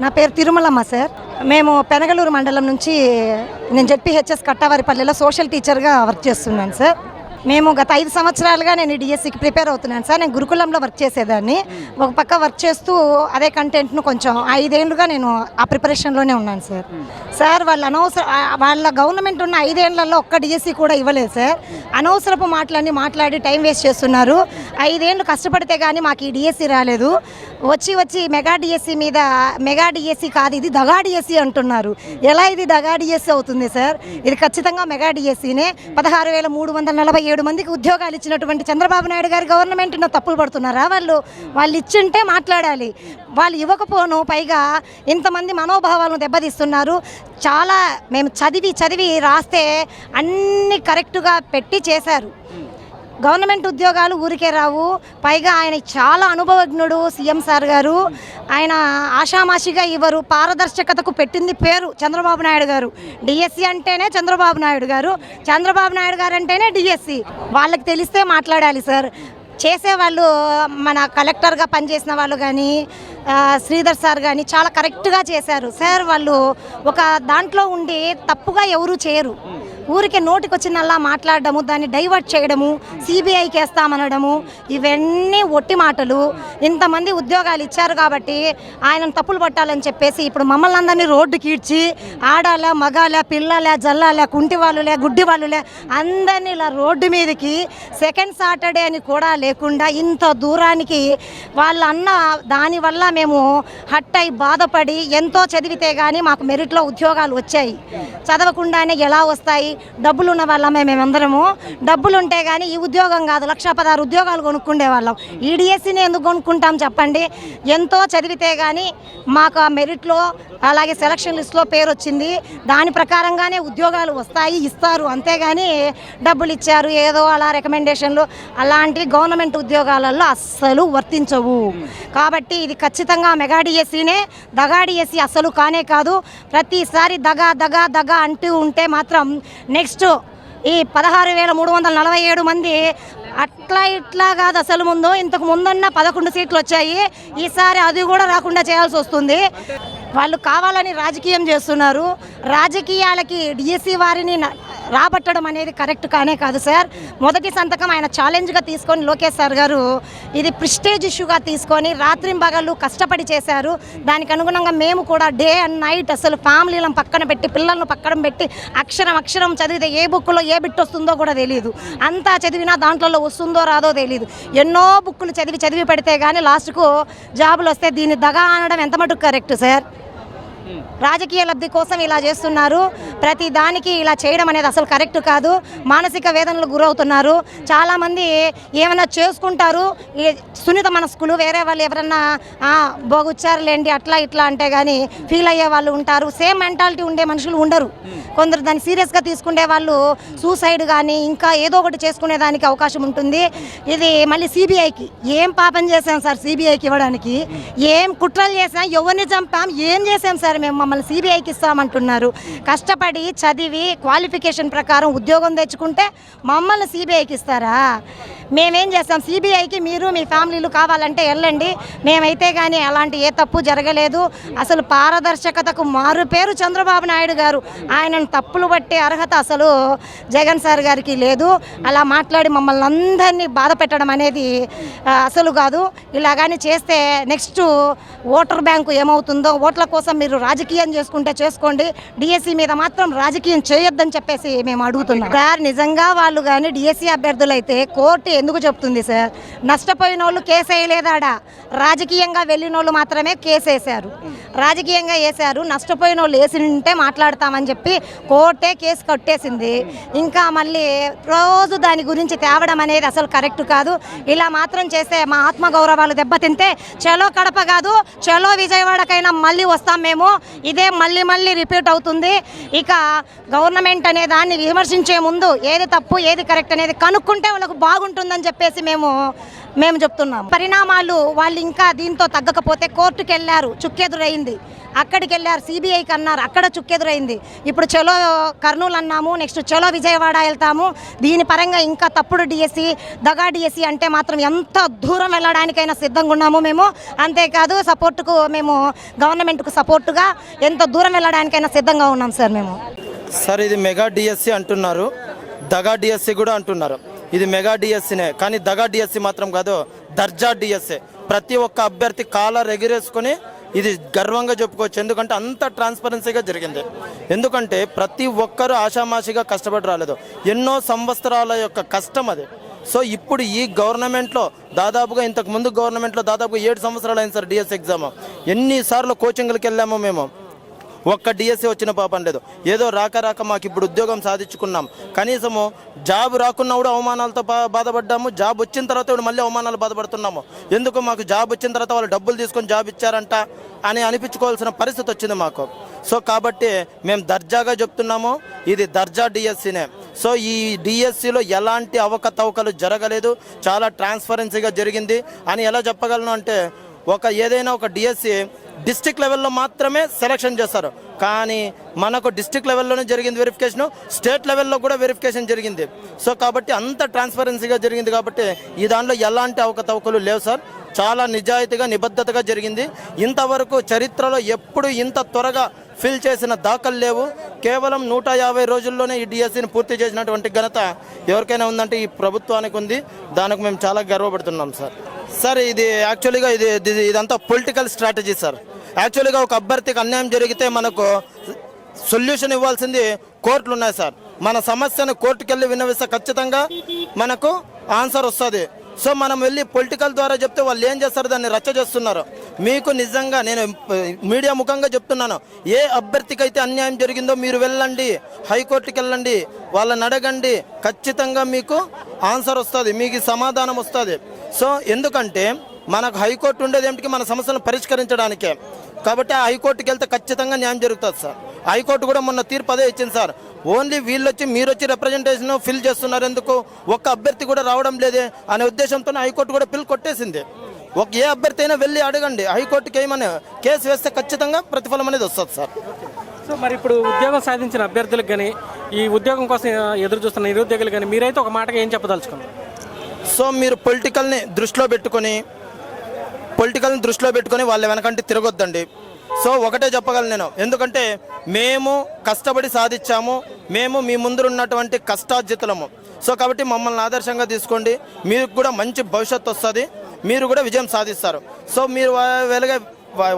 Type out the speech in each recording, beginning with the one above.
నా పేరు తిరుమలమ్మ సార్. మేము పెనగలూరు మండలం నుంచి నేను జెడ్పీహెచ్ఎస్ కట్టావారిపల్లిలో సోషల్ టీచర్గా వర్క్ చేస్తున్నాను సార్. మేము గత 5 సంవత్సరాలుగా నేను డిఎస్సికి ప్రిపేర్ అవుతున్నాను సార్. నేను గురుకులంలో వర్క్ చేసేదాన్ని. ఒక పక్క వర్క్ చేస్తూ అదే కంటెంట్ను కొంచెం 5 ఏళ్ళుగా నేను ఆ ప్రిపరేషన్లోనే ఉన్నాను సార్. సార్ వాళ్ళ గవర్నమెంట్ ఉన్న 5 ఏళ్లలో ఒక్క డిఎస్సి కూడా ఇవ్వలేదు సార్. అనవసరపు మాట్లాడి టైం వేస్ట్ చేస్తున్నారు. 5 ఏళ్ళు కష్టపడితే కానీ మాకు ఈ డిఎస్సి రాలేదు. వచ్చి మెగా డిఎస్సి మీద మెగా డిఎస్సి కాదు, ఇది దగా డిఎస్సి అంటున్నారు. ఎలా ఇది దగా డిఎస్సి అవుతుంది సార్? ఇది ఖచ్చితంగా మెగా డిఎస్సినే. 16,347 మందికి ఉద్యోగాలు ఇచ్చినటువంటి చంద్రబాబు నాయుడు గారి గవర్నమెంట్ను తప్పులు పడుతున్నారా? వాళ్ళు ఇచ్చింటే మాట్లాడాలి. వాళ్ళు ఇవ్వకపోను, పైగా ఇంతమంది మనోభావాలను దెబ్బతీస్తున్నారు. చాలా మేము చదివి రాస్తే అన్ని కరెక్టుగా పెట్టి చేశారు. గవర్నమెంట్ ఉద్యోగాలు ఊరికే రావు. పైగా ఆయన చాలా అనుభవజ్ఞుడు సీఎం సార్ గారు. ఆయన ఆషామాషిగా ఇవ్వరు. పారదర్శకతకు పెట్టింది పేరు చంద్రబాబు నాయుడు గారు. డిఎస్సి అంటేనే చంద్రబాబు నాయుడు గారు, చంద్రబాబు నాయుడు గారు అంటేనే డిఎస్సి. వాళ్ళకి తెలిస్తే మాట్లాడాలి సార్. చేసేవాళ్ళు మన కలెక్టర్గా పనిచేసిన వాళ్ళు కానీ శ్రీధర్ సార్ కానీ చాలా కరెక్ట్గా చేశారు సార్. వాళ్ళు ఒక దాంట్లో ఉండి తప్పుగా ఎవరూ చేయరు. ఊరికే నోటికి వచ్చినల్లా మాట్లాడడము, దాన్ని డైవర్ట్ చేయడము, సిబిఐకి వేస్తామనడము, ఇవన్నీ ఒట్టి మాటలు. ఇంతమంది ఉద్యోగాలు ఇచ్చారు కాబట్టి ఆయనను తప్పులు పట్టాలని చెప్పేసి ఇప్పుడు మమ్మల్ని అందరినీ రోడ్డుకి ఈడ్చి ఆడాల మగాల పిల్లలే జల్లాలే కుంటి వాళ్ళులే గుడ్డి వాళ్ళులే అందరినీ ఇలా రోడ్డు మీదకి సెకండ్ సాటర్డే అని కూడా లేకుండా ఇంత దూరానికి వాళ్ళు అన్న దానివల్ల మేము హట్ అయి బాధపడి ఎంతో చదివితే కానీ మాకు మెరిట్లో ఉద్యోగాలు వచ్చాయి. చదవకుండానే ఎలా వస్తాయి? డబ్బులు ఉన్న వాళ్ళమే మేమందరము. డబ్బులు ఉంటే కానీ ఈ ఉద్యోగం కాదు, 1,16 ఉద్యోగాలు కొనుక్కుండే వాళ్ళం. ఈ డిఎస్సిని ఎందుకు కొనుక్కుంటాం చెప్పండి? ఎంతో చదివితే కానీ మాకు ఆ మెరిట్లో అలాగే సెలక్షన్ లిస్ట్లో పేరు వచ్చింది. దాని ప్రకారంగానే ఉద్యోగాలు వస్తాయి, ఇస్తారు. అంతేగాని డబ్బులు ఇచ్చారు ఏదో అలా రికమెండేషన్లు అలాంటివి గవర్నమెంట్ ఉద్యోగాలలో అస్సలు వర్తించవు. కాబట్టి ఇది ఖచ్చితంగా మెగా డిఎస్సినే. దగా డిఎస్సి అస్సలు కానే కాదు. ప్రతిసారి దగా అంటూ ఉంటే మాత్రం నెక్స్ట్ ఈ 16,347 మంది ఇట్లా కాదు. అసలు ఇంతకు ముందున్న 11 సీట్లు వచ్చాయి. ఈసారి అది కూడా రాకుండా చేయాల్సి వస్తుంది. వాళ్ళు కావాలని రాజకీయం చేస్తున్నారు. రాజకీయాలకి డిఎస్సి వారిని రాబట్టడం అనేది కరెక్ట్ కానే కాదు సార్. మొదటి సంతకం ఆయన ఛాలెంజ్గా తీసుకొని లోకేష్ సార్ గారు ఇది ప్రిస్టేజ్ ఇష్యూగా తీసుకొని రాత్రింబగళ్ళు కష్టపడి చేశారు. దానికి అనుగుణంగా మేము కూడా డే అండ్ నైట్ అసలు ఫ్యామిలీలను పక్కన పెట్టి పిల్లలను పక్కన పెట్టి అక్షరం చదివితే ఏ బుక్లో ఏ బిట్ వస్తుందో కూడా తెలియదు. అంతా చదివినా దాంట్లో వస్తుందో రాదో తెలియదు. ఎన్నో బుక్కులు చదివి పెడితే కానీ లాస్ట్కు జాబులు వస్తే దీన్ని దగా అనడం ఎంత మటుకు కరెక్ట్ సార్? రాజకీయ లబ్ధి కోసం ఇలా చేస్తున్నారు. ప్రతి దానికి ఇలా చేయడం అనేది అసలు కరెక్ట్ కాదు. మానసిక వేదనలకు గురవుతున్నారు. చాలామంది ఏమైనా చేసుకుంటారు. ఈ సున్నిత మనస్కులు వేరే వాళ్ళు ఎవరన్నా బోగుచ్చారులేండి అట్లా ఇట్లా అంటే కానీ ఫీల్ అయ్యే వాళ్ళు ఉంటారు. సేమ్ మెంటాలిటీ ఉండే మనుషులు ఉండరు. కొందరు దాన్ని సీరియస్గా తీసుకునే వాళ్ళు సూసైడ్ కానీ ఇంకా ఏదో ఒకటి చేసుకునే దానికి అవకాశం ఉంటుంది. ఇది మళ్ళీ సిబిఐకి ఏం పాపం చేశాం సార్? సిబిఐకి ఇవ్వడానికి ఏం కుట్రలు చేసాం? ఎవరిని చంపాం? ఏం చేసాం సార్? మేము మమ్మల్ని సిబిఐకి ఇస్తామంటున్నారు. కష్టపడి చదివి క్వాలిఫికేషన్ ప్రకారం ఉద్యోగం తెచ్చుకుంటే మమ్మల్ని సిబిఐకి ఇస్తారా? మేమేం చేస్తాం? సిబిఐకి మీరు మీ ఫ్యామిలీలు కావాలంటే వెళ్ళండి. మేమైతే కానీ అలాంటి ఏ తప్పు జరగలేదు. అసలు పారదర్శకతకు మారు పేరు చంద్రబాబు నాయుడు గారు. ఆయనను తప్పులు పట్టే అర్హత అసలు జగన్ సార్ గారికి లేదు. అలా మాట్లాడి మమ్మల్ని అందరినీ బాధ పెట్టడం అనేది అసలు కాదు. ఇలాగాని చేస్తే నెక్స్ట్ ఓటర్ బ్యాంకు ఏమవుతుందో, ఓట్ల కోసం మీరు రాజకీయం చేసుకుంటే చేసుకోండి, డిఎస్సి మీద మాత్రం రాజకీయం చేయొద్దని చెప్పేసి మేము అడుగుతున్నాం సార్. నిజంగా వాళ్ళు కానీ డిఎస్సి అభ్యర్థులు అయితే కోర్టు ఎందుకు చెప్తుంది సార్? నష్టపోయిన వాళ్ళు కేసు వేయలేదాడా? రాజకీయంగా వెళ్ళిన వాళ్ళు మాత్రమే కేసు వేశారు. రాజకీయంగా వేశారు. నష్టపోయిన వాళ్ళు వేసింటే మాట్లాడతామని చెప్పి కోర్టే కేసు కట్టేసింది. ఇంకా మళ్ళీ రోజు దాని గురించి తేవడం అనేది అసలు కరెక్ట్ కాదు. ఇలా మాత్రం చేస్తే మా ఆత్మగౌరవాలు దెబ్బతింటే చలో కడప కాదు చలో విజయవాడకైనా మళ్ళీ వస్తాం మేము. ఇదే మళ్ళీ రిపీట్ అవుతుంది. ఇక గవర్నమెంట్ అనే దాన్ని విమర్శించే ముందు ఏది తప్పు ఏది కరెక్ట్ అనేది కనుక్కుంటే వాళ్ళకు బాగుంటుందని చెప్పేసి మేము మేము చెప్తున్నాము. పరిణామాలు వాళ్ళు ఇంకా దీంతో తగ్గకపోతే కోర్టుకు వెళ్ళారు, చుక్కెదురైంది. అక్కడికి వెళ్ళారు, సిబిఐకి అన్నారు, అక్కడ చుక్కెదురైంది. ఇప్పుడు చలో కర్నూలు అన్నాము, నెక్స్ట్ చలో విజయవాడ వెళ్తాము. దీని పరంగా ఇంకా తప్పుడు డిఎస్సి, దగా డిఎస్సి అంటే మాత్రం ఎంత దూరం వెళ్ళడానికైనా సిద్ధంగా ఉన్నాము మేము. అంతేకాదు సపోర్టుకు మేము గవర్నమెంట్కు సపోర్టుగా ఎంత దూరం వెళ్ళడానికైనా సిద్ధంగా ఉన్నాం సార్ మేము. సార్ ఇది మెగా డిఎస్సి అంటున్నారు, దగా డిఎస్సి కూడా అంటున్నారు. ఇది మెగా డిఎస్సినే, కానీ దగా డిఎస్సి మాత్రం కాదు, దర్జా డిఎస్సి. ప్రతి ఒక్క అభ్యర్థి కాలర్ ఎగిరేసుకొని ఇది గర్వంగా చెప్పుకోవచ్చు. ఎందుకంటే అంత ట్రాన్స్పరెన్సీగా జరిగింది. ఎందుకంటే ప్రతి ఒక్కరూ ఆషామాషిగా కష్టపడి రాలేదు, ఎన్నో సంవత్సరాల యొక్క కష్టం అది. సో ఇప్పుడు ఈ గవర్నమెంట్లో దాదాపుగా ఇంతకుముందు గవర్నమెంట్లో దాదాపుగా 7 సంవత్సరాలు అయింది సార్ డిఎస్సి ఎగ్జామ్. ఎన్నిసార్లు కోచింగ్లకు వెళ్ళామో మేము, ఒక్క డిఎస్సి వచ్చిన పాపం లేదు. ఏదో రాక మాకు ఇప్పుడు ఉద్యోగం సాధించుకున్నాం, కనీసము జాబ్ రాకున్నా కూడా అవమానాలతో బాధపడ్డాము. జాబ్ వచ్చిన తర్వాత ఇప్పుడు మళ్ళీ అవమానాలు బాధపడుతున్నాము. ఎందుకు మాకు జాబ్ వచ్చిన తర్వాత వాళ్ళు డబ్బులు తీసుకొని జాబ్ ఇచ్చారంట అని అనిపించుకోవాల్సిన పరిస్థితి వచ్చింది మాకు. సో కాబట్టి మేము దర్జాగా చెప్తున్నాము, ఇది దర్జా డిఎస్సినే. సో ఈ డిఎస్సిలో ఎలాంటి అవకతవకలు జరగలేదు, చాలా ట్రాన్స్పరెన్సీగా జరిగింది అని ఎలా చెప్పగలను అంటే, ఏదైనా ఒక డిఎస్సి డిస్ట్రిక్ట్ లెవెల్లో మాత్రమే సెలక్షన్ చేస్తారు, కానీ మనకు డిస్ట్రిక్ట్ లెవెల్లోనే జరిగింది వెరిఫికేషన్, స్టేట్ లెవెల్లో కూడా వెరిఫికేషన్ జరిగింది. సో కాబట్టి అంత ట్రాన్స్పరెన్సీగా జరిగింది కాబట్టి ఈ దాంట్లో ఎలాంటి అవకతవకలు లేవు సార్. చాలా నిజాయితీగా నిబద్ధతగా జరిగింది. ఇంతవరకు చరిత్రలో ఎప్పుడు ఇంత త్వరగా ఫిల్ చేసిన దాఖలు లేవు. కేవలం 150 రోజుల్లోనే ఈ డిఎస్సిని పూర్తి చేసినటువంటి ఘనత ఎవరికైనా ఉందంటే ఈ ప్రభుత్వానికి ఉంది. దానికి మేము చాలా గర్వపడుతున్నాం సార్. సార్ ఇది యాక్చువల్గా ఇదంతా పొలిటికల్ స్ట్రాటజీ సార్. యాక్చువల్గా ఒక అభ్యర్థికి అన్యాయం జరిగితే మనకు సొల్యూషన్ ఇవ్వాల్సింది కోర్టులు ఉన్నాయి సార్. మన సమస్యను కోర్టుకు వెళ్ళి విన్నవిస్తే ఖచ్చితంగా మనకు ఆన్సర్ వస్తుంది. సో మనం వెళ్ళి పొలిటికల్ ద్వారా చెప్తే వాళ్ళు ఏం చేస్తారు, దాన్ని రచ్చ చేస్తున్నారు. మీకు నిజంగా నేను మీడియా ముఖంగా చెప్తున్నాను, ఏ అభ్యర్థికి అయితే అన్యాయం జరిగిందో మీరు వెళ్ళండి, హైకోర్టుకి వెళ్ళండి, వాళ్ళని అడగండి, ఖచ్చితంగా మీకు ఆన్సర్ వస్తుంది, మీకు సమాధానం వస్తుంది. సో ఎందుకంటే మనకు హైకోర్టు ఉండేది ఏమిటికి, మన సమస్యలను పరిష్కరించడానికే. కాబట్టి ఆ హైకోర్టుకి వెళ్తే ఖచ్చితంగా న్యాయం జరుగుతుంది సార్. హైకోర్టు కూడా మొన్న తీర్పు అదే ఇచ్చింది సార్. ఓన్లీ మీరు వచ్చి రిప్రజెంటేషన్ ఫిల్ చేస్తున్నారు, ఎందుకు ఒక్క అభ్యర్థి కూడా రావడం లేదే అనే ఉద్దేశంతో హైకోర్టు కూడా పిల్ కొట్టేసింది. ఏ అభ్యర్థి అయినా వెళ్ళి అడగండి, హైకోర్టుకి ఏమని కేసు వేస్తే ఖచ్చితంగా ప్రతిఫలం అనేది వస్తుంది సార్. సో మరి ఇప్పుడు ఉద్యోగం సాధించిన అభ్యర్థులకు కానీ, ఈ ఉద్యోగం కోసం ఎదురు చూస్తున్న నిరుద్యోగులు కానీ మీరైతే ఒక మాటగా ఏం చెప్పదలుచుకున్నారు? సో మీరు పొలిటికల్ని దృష్టిలో పెట్టుకొని వాళ్ళ వెనకంటే తిరగొద్దండి. సో ఒకటే చెప్పగలను నేను, ఎందుకంటే మేము కష్టపడి సాధించాము, మేము మీ ముందు ఉన్నటువంటి కష్టార్జితులము. సో కాబట్టి మమ్మల్ని ఆదర్శంగా తీసుకోండి, మీకు కూడా మంచి భవిష్యత్తు వస్తుంది, మీరు కూడా విజయం సాధిస్తారు. సో మీరు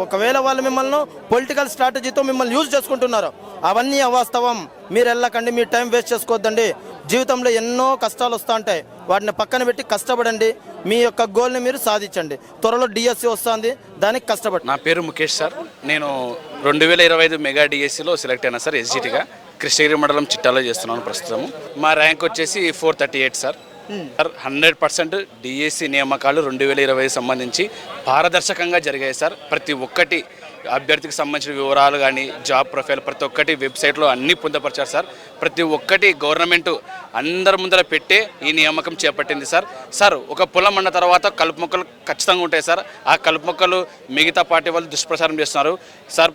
ఒకవేళ వాళ్ళు మిమ్మల్ని పొలిటికల్ స్ట్రాటజీతో మిమ్మల్ని యూజ్ చేసుకుంటున్నారు, అవన్నీ అవాస్తవం. మీరు వెళ్ళకండి, మీ టైం వేస్ట్ చేసుకోవద్దండి. జీవితంలో ఎన్నో కష్టాలు వస్తూ ఉంటాయి, వాటిని పక్కన పెట్టి కష్టపడండి, మీ యొక్క గోల్ని మీరు సాధించండి. త్వరలో డిఎస్సి వస్తుంది, దానికి కష్టపడి. నా పేరు ముఖేష్ సార్. నేను 2025 మెగా డిఎస్సిలో సెలెక్ట్ అయినా సార్. ఎస్జిటిగా కృష్ణగిరి మండలం చిట్టాలో చేస్తున్నాను ప్రస్తుతము. మా ర్యాంక్ వచ్చేసి 438 సార్. 100% డిఎస్సి నియామకాలు 2020 సంబంధించి పారదర్శకంగా జరిగాయి సార్. ప్రతి ఒక్కటి అభ్యర్థికి సంబంధించిన వివరాలు కానీ, జాబ్ ప్రొఫైల్ ప్రతి ఒక్కటి వెబ్సైట్లో అన్నీ పొందపరిచారు సార్. ప్రతి ఒక్కటి గవర్నమెంట్ అందరి ముందర పెట్టే ఈ నియామకం చేపట్టింది సార్. సార్ ఒక పొలం అన్న తర్వాత కలుపు మొక్కలు ఖచ్చితంగా ఉంటాయి సార్. ఆ కలుపు మొక్కలు మిగతా పార్టీ వాళ్ళు దుష్ప్రచారం చేస్తున్నారు సార్.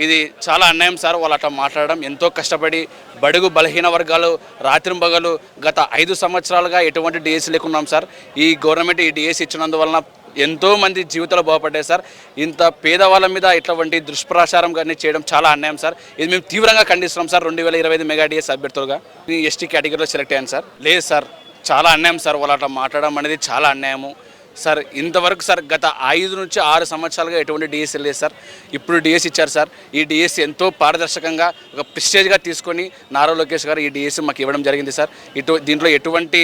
ఇది చాలా అన్యాయం సార్. వాళ్ళు అట్లా మాట్లాడడం, ఎంతో కష్టపడి బడుగు బలహీన వర్గాలు రాత్రింబగలు గత 5 సంవత్సరాలుగా ఎటువంటి డిఎస్సి లేకున్నాం సార్. ఈ గవర్నమెంట్ ఈ డిఎస్సి ఇచ్చినందువలన ఎంతోమంది జీవితాలు బాగుపడ్డాయి సార్. ఇంత పేదవాళ్ళ మీద ఇటువంటి దుష్ప్రచారం కానీ చేయడం చాలా అన్యాయం సార్. ఇది మేము తీవ్రంగా ఖండిస్తున్నాం సార్. 2025 మెగా డిఎస్సి అభ్యర్థులుగా ఎస్టీ కేటగిరీలో సెలెక్ట్ అయ్యాను సార్. లేదు సార్, చాలా అన్యాయం సార్. వాళ్ళు అట్లా మాట్లాడడం అనేది చాలా అన్యాయము సార్. ఇంతవరకు సార్ గత 5 నుంచి 6 సంవత్సరాలుగా ఎటువంటి డిఎస్సి లేదు సార్. ఇప్పుడు డిఎస్సి ఇచ్చారు సార్. ఈ డిఎస్సి ఎంతో పారదర్శకంగా ఒక ప్రెస్టేజ్గా తీసుకొని నారా లోకేష్ గారు ఈ డిఎస్సి మాకు ఇవ్వడం జరిగింది సార్. దీంట్లో ఎటువంటి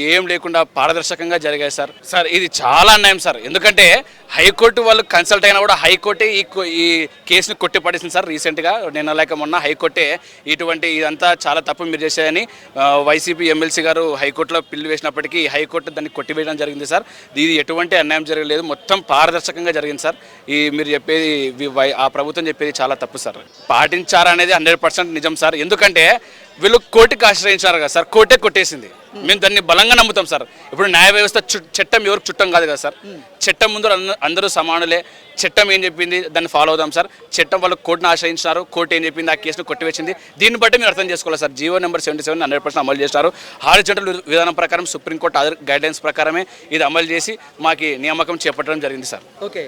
ఏం లేకుండా పారదర్శకంగా జరిగాయి సార్. సార్ ఇది చాలా అన్యాయం సార్. ఎందుకంటే హైకోర్టు వాళ్ళు కన్సల్ట్ అయినా కూడా హైకోర్టే ఈ కేసుని కొట్టిపడేసింది సార్. రీసెంట్గా నేను మొన్న హైకోర్టే ఇదంతా చాలా తప్పు మీరు చేశారని వైసీపీ ఎమ్మెల్సీ గారు హైకోర్టులో పిల్లు వేసినప్పటికీ హైకోర్టు దాన్ని కొట్టివేయడం జరిగింది సార్. ఇది ఎటువంటి అన్యాయం జరగలేదు, మొత్తం పారదర్శకంగా జరిగింది సార్. మీరు చెప్పేది ఆ ప్రభుత్వం చెప్పేది చాలా తప్పు సార్. పాటించారనేది 100% నిజం సార్. ఎందుకంటే వీళ్ళు కోర్టుకి ఆశ్రయించారు కదా సార్, కోర్టే కొట్టేసింది. మేము దాన్ని బలంగా నమ్ముతాం సార్. ఇప్పుడు న్యాయ వ్యవస్థ చట్టం ఎవరికి చుట్టం కాదు కదా సార్. చట్టం ముందు అందరూ సమానులే. చట్టం ఏం చెప్పింది దాన్ని ఫాలో అవుదాం సార్. చట్టం వాళ్ళు కోర్టును ఆశ్రయించినారు, కోర్టు ఏం చెప్పింది ఆ కేసును కొట్టివేసింది. దీన్ని బట్టి మీరు అర్థం చేసుకోవాలి సార్. జీవో నెంబర్ 77 100% అమలు చేస్తారు. హారిజాంటల్ విధానం ప్రకారం సుప్రీంకోర్టు గైడ్లైన్స్ ప్రకారమే ఇది అమలు చేసి మాకు నియామకం చేపట్టడం జరిగింది సార్. ఓకే,